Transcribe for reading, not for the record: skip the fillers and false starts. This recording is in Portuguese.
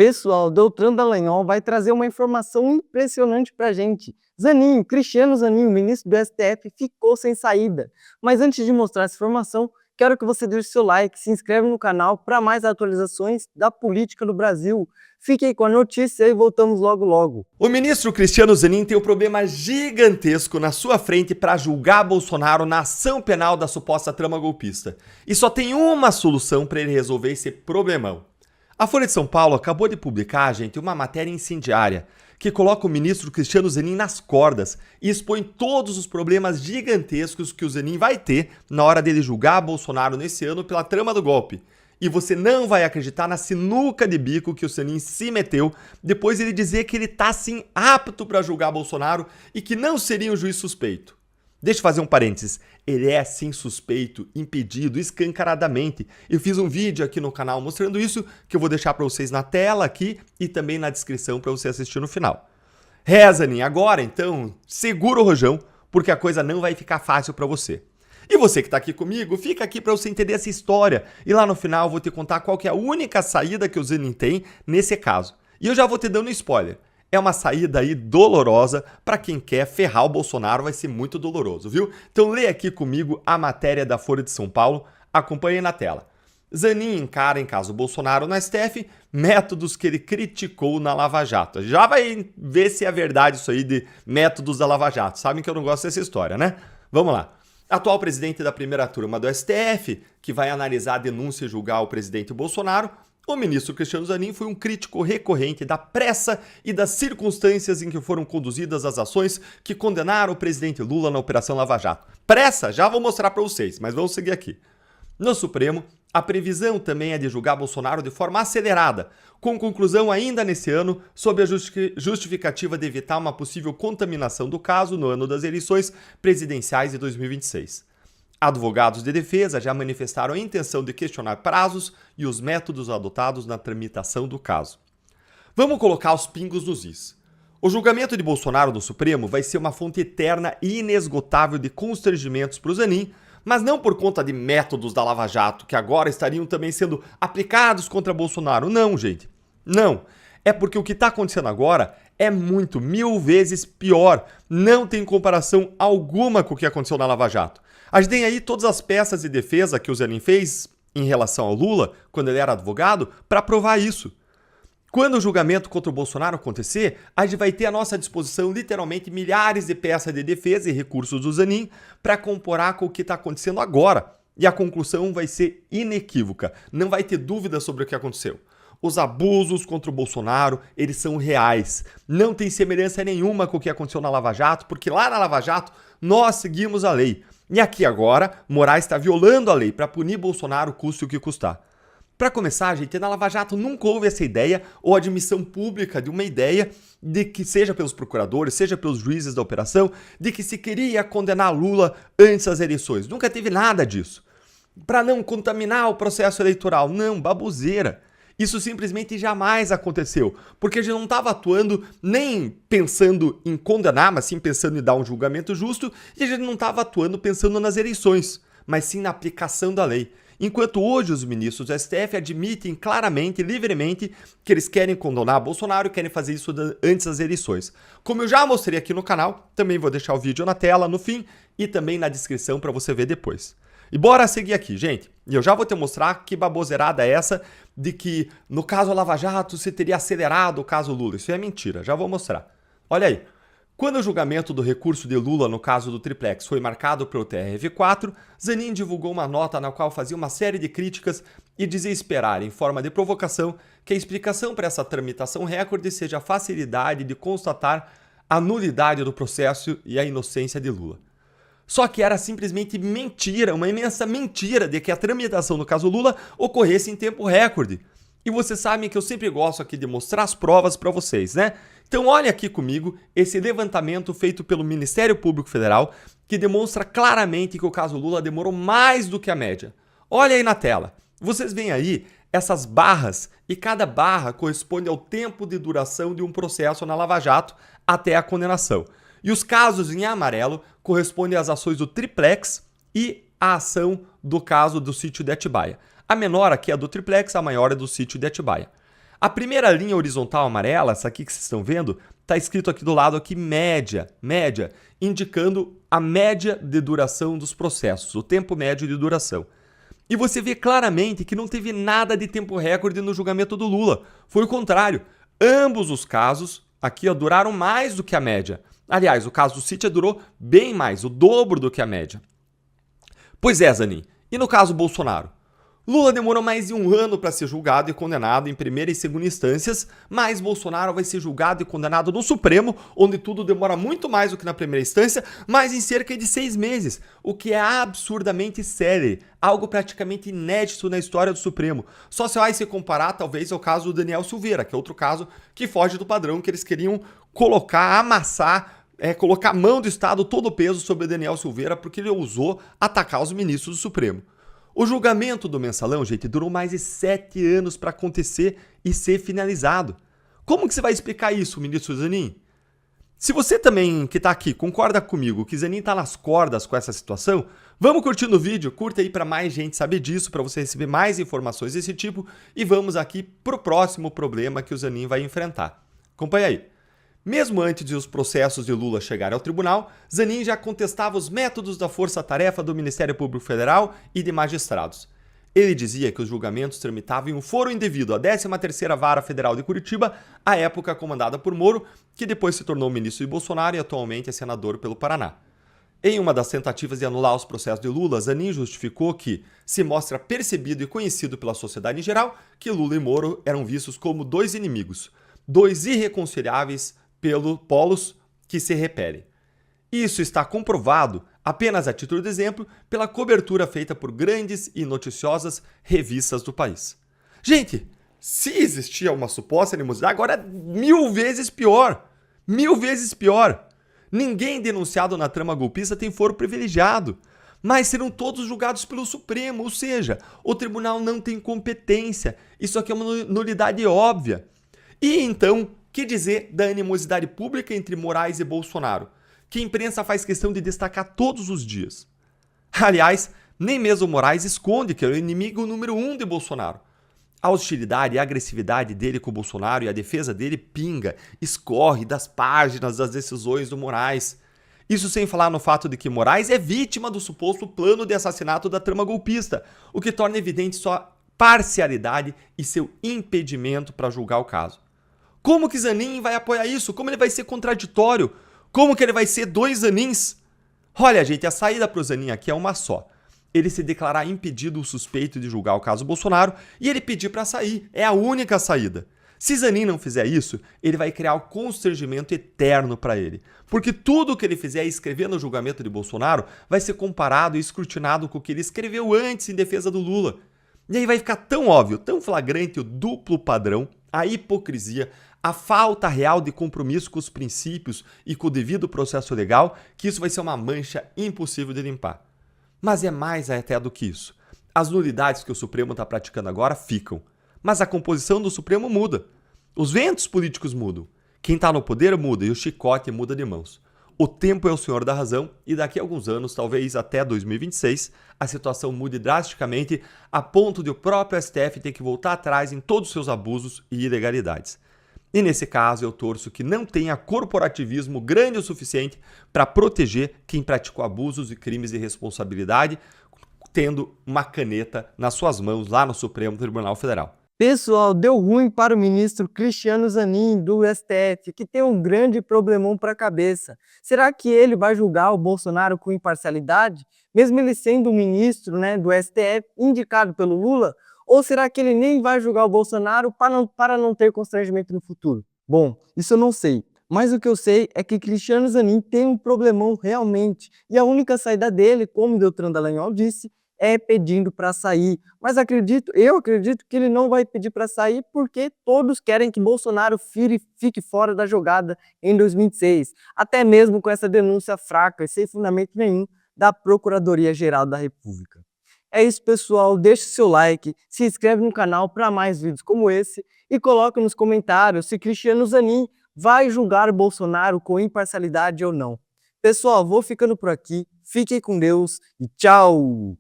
Pessoal, Deltan Dallagnol vai trazer uma informação impressionante pra gente. Zanin, Cristiano Zanin, o ministro do STF, ficou sem saída. Mas antes de mostrar essa informação, quero que você deixe seu like, se inscreve no canal para mais atualizações da política no Brasil. Fique aí com a notícia e voltamos logo logo. O ministro Cristiano Zanin tem um problema gigantesco na sua frente para julgar Bolsonaro na ação penal da suposta trama golpista. E só tem uma solução para ele resolver esse problemão. A Folha de São Paulo acabou de publicar, gente, uma matéria incendiária que coloca o ministro Cristiano Zanin nas cordas e expõe todos os problemas gigantescos que o Zanin vai ter na hora dele julgar Bolsonaro nesse ano pela trama do golpe. E você não vai acreditar na sinuca de bico que o Zanin se meteu depois de ele dizer que ele tá sim apto para julgar Bolsonaro e que não seria um juiz suspeito. Deixa eu fazer um parênteses, ele é sim suspeito, impedido, escancaradamente. Eu fiz um vídeo aqui no canal mostrando isso, que eu vou deixar para vocês na tela aqui e também na descrição para você assistir no final. Zanin, agora então, segura o rojão, porque a coisa não vai ficar fácil para você. E você que está aqui comigo, fica aqui para você entender essa história. E lá no final eu vou te contar qual que é a única saída que o Zanin tem nesse caso. E eu já vou te dando spoiler. É uma saída aí dolorosa para quem quer ferrar o Bolsonaro, vai ser muito doloroso, viu? Então lê aqui comigo a matéria da Folha de São Paulo, acompanhe na tela. Zanin encara em caso Bolsonaro no STF métodos que ele criticou na Lava Jato. Já vai ver se é verdade isso aí de métodos da Lava Jato. Sabem que eu não gosto dessa história, né? Vamos lá. Atual presidente da primeira turma do STF, que vai analisar a denúncia e julgar o presidente Bolsonaro, o ministro Cristiano Zanin foi um crítico recorrente da pressa e das circunstâncias em que foram conduzidas as ações que condenaram o presidente Lula na Operação Lava Jato. Pressa? Já vou mostrar para vocês, mas vamos seguir aqui. No Supremo, a previsão também é de julgar Bolsonaro de forma acelerada, com conclusão ainda nesse ano, sob a justificativa de evitar uma possível contaminação do caso no ano das eleições presidenciais de 2026. Advogados de defesa já manifestaram a intenção de questionar prazos e os métodos adotados na tramitação do caso. Vamos colocar os pingos nos is. O julgamento de Bolsonaro no Supremo vai ser uma fonte eterna e inesgotável de constrangimentos para o Zanin, mas não por conta de métodos da Lava Jato, que agora estariam também sendo aplicados contra Bolsonaro. Não, gente. Não. É porque o que está acontecendo agora é muito, 1000 vezes pior. Não tem comparação alguma com o que aconteceu na Lava Jato. A gente tem aí todas as peças de defesa que o Zanin fez em relação ao Lula, quando ele era advogado, para provar isso. Quando o julgamento contra o Bolsonaro acontecer, a gente vai ter à nossa disposição literalmente milhares de peças de defesa e recursos do Zanin para comparar com o que está acontecendo agora. E a conclusão vai ser inequívoca, não vai ter dúvida sobre o que aconteceu. Os abusos contra o Bolsonaro, eles são reais. Não tem semelhança nenhuma com o que aconteceu na Lava Jato, porque lá na Lava Jato nós seguimos a lei. E aqui agora, Moraes está violando a lei para punir Bolsonaro, custe o que custar. Para começar, gente, na Lava Jato nunca houve essa ideia ou admissão pública de uma ideia de que, seja pelos procuradores, seja pelos juízes da operação, de que se queria condenar Lula antes das eleições. Nunca teve nada disso. Para não contaminar o processo eleitoral. Não, baboseira. Isso simplesmente jamais aconteceu, porque a gente não estava atuando nem pensando em condenar, mas sim pensando em dar um julgamento justo, e a gente não estava atuando pensando nas eleições, mas sim na aplicação da lei. Enquanto hoje os ministros do STF admitem claramente, livremente, que eles querem condenar Bolsonaro e querem fazer isso antes das eleições. Como eu já mostrei aqui no canal, também vou deixar o vídeo na tela, no fim, e também na descrição para você ver depois. E bora seguir aqui, gente. E eu já vou te mostrar que baboseirada é essa de que no caso Lava Jato você teria acelerado o caso Lula. Isso é mentira, já vou mostrar. Olha aí. Quando o julgamento do recurso de Lula no caso do Triplex foi marcado pelo TRF4, Zanin divulgou uma nota na qual fazia uma série de críticas e dizia esperar, em forma de provocação, que a explicação para essa tramitação recorde seja a facilidade de constatar a nulidade do processo e a inocência de Lula. Só que era simplesmente mentira, uma imensa mentira de que a tramitação do caso Lula ocorresse em tempo recorde. E vocês sabem que eu sempre gosto aqui de mostrar as provas para vocês, né? Então olha aqui comigo esse levantamento feito pelo Ministério Público Federal que demonstra claramente que o caso Lula demorou mais do que a média. Olha aí na tela. Vocês veem aí essas barras e cada barra corresponde ao tempo de duração de um processo na Lava Jato até a condenação. E os casos em amarelo correspondem às ações do Triplex e a ação do caso do sítio de Atibaia. A menor aqui é a do Triplex, a maior é do sítio de Atibaia. A primeira linha horizontal amarela, essa aqui que vocês estão vendo, está escrito aqui do lado aqui média, indicando a média de duração dos processos, o tempo médio de duração. E você vê claramente que não teve nada de tempo recorde no julgamento do Lula. Foi o contrário. Ambos os casos aqui duraram mais do que a média. Aliás, o caso do Cíntia durou bem mais, o dobro do que a média. Pois é, Zanin. E no caso Bolsonaro? Lula demorou mais de um ano para ser julgado e condenado em primeira e segunda instâncias, mas Bolsonaro vai ser julgado e condenado no Supremo, onde tudo demora muito mais do que na primeira instância, mas em cerca de 6 meses, o que é absurdamente sério, algo praticamente inédito na história do Supremo. Só se vai se comparar talvez ao caso do Daniel Silveira, que é outro caso que foge do padrão que eles queriam colocar, amassar, colocar a mão do Estado todo o peso sobre o Daniel Silveira porque ele ousou atacar os ministros do Supremo. O julgamento do mensalão, gente, durou mais de 7 anos para acontecer e ser finalizado. Como que você vai explicar isso, ministro Zanin? Se você também, que está aqui, concorda comigo que Zanin está nas cordas com essa situação, vamos curtindo o vídeo, curta aí para mais gente saber disso, para você receber mais informações desse tipo e vamos aqui para o próximo problema que o Zanin vai enfrentar. Acompanha aí. Mesmo antes de os processos de Lula chegarem ao tribunal, Zanin já contestava os métodos da força-tarefa do Ministério Público Federal e de magistrados. Ele dizia que os julgamentos tramitavam em um foro indevido à 13ª Vara Federal de Curitiba, à época comandada por Moro, que depois se tornou ministro de Bolsonaro e atualmente é senador pelo Paraná. Em uma das tentativas de anular os processos de Lula, Zanin justificou que se mostra percebido e conhecido pela sociedade em geral que Lula e Moro eram vistos como dois inimigos, dois irreconciliáveis pelo polos que se repelem. Isso está comprovado, apenas a título de exemplo, pela cobertura feita por grandes e noticiosas revistas do país. Gente, se existia uma suposta animosidade, agora é 1000 vezes pior. 1000 vezes pior. Ninguém denunciado na trama golpista tem foro privilegiado, mas serão todos julgados pelo Supremo, ou seja, o tribunal não tem competência. Isso aqui é uma nulidade óbvia. E então, que dizer da animosidade pública entre Moraes e Bolsonaro, que a imprensa faz questão de destacar todos os dias? Aliás, nem mesmo Moraes esconde que é o inimigo número 1 de Bolsonaro. A hostilidade e a agressividade dele com o Bolsonaro e a defesa dele pinga, escorre das páginas das decisões do Moraes. Isso sem falar no fato de que Moraes é vítima do suposto plano de assassinato da trama golpista, o que torna evidente sua parcialidade e seu impedimento para julgar o caso. Como que Zanin vai apoiar isso? Como ele vai ser contraditório? Como que ele vai ser dois Zanins? Olha, gente, a saída para o Zanin aqui é uma só. Ele se declarar impedido ou suspeito de julgar o caso Bolsonaro e ele pedir para sair. É a única saída. Se Zanin não fizer isso, ele vai criar um constrangimento eterno para ele. Porque tudo o que ele fizer escrever no julgamento de Bolsonaro vai ser comparado e escrutinado com o que ele escreveu antes em defesa do Lula. E aí vai ficar tão óbvio, tão flagrante o duplo padrão, a hipocrisia, a falta real de compromisso com os princípios e com o devido processo legal, que isso vai ser uma mancha impossível de limpar. Mas é mais até do que isso. As nulidades que o Supremo está praticando agora ficam, mas a composição do Supremo muda. Os ventos políticos mudam. Quem está no poder muda e o chicote muda de mãos. O tempo é o senhor da razão e daqui a alguns anos, talvez até 2026, a situação mude drasticamente a ponto de o próprio STF ter que voltar atrás em todos os seus abusos e ilegalidades. E nesse caso eu torço que não tenha corporativismo grande o suficiente para proteger quem praticou abusos e crimes de responsabilidade, tendo uma caneta nas suas mãos lá no Supremo Tribunal Federal. Pessoal, deu ruim para o ministro Cristiano Zanin, do STF, que tem um grande problemão para a cabeça. Será que ele vai julgar o Bolsonaro com imparcialidade, mesmo ele sendo um ministro, do STF indicado pelo Lula? Ou será que ele nem vai julgar o Bolsonaro para não ter constrangimento no futuro? Bom, isso eu não sei. Mas o que eu sei é que Cristiano Zanin tem um problemão realmente. E a única saída dele, como o Deltan Dallagnol disse, é pedindo para sair. Mas eu acredito que ele não vai pedir para sair porque todos querem que Bolsonaro fique fora da jogada em 2026. Até mesmo com essa denúncia fraca e sem fundamento nenhum da Procuradoria-Geral da República. É isso, pessoal. Deixe seu like, se inscreve no canal para mais vídeos como esse e coloque nos comentários se Cristiano Zanin vai julgar Bolsonaro com imparcialidade ou não. Pessoal, vou ficando por aqui. Fiquem com Deus e tchau!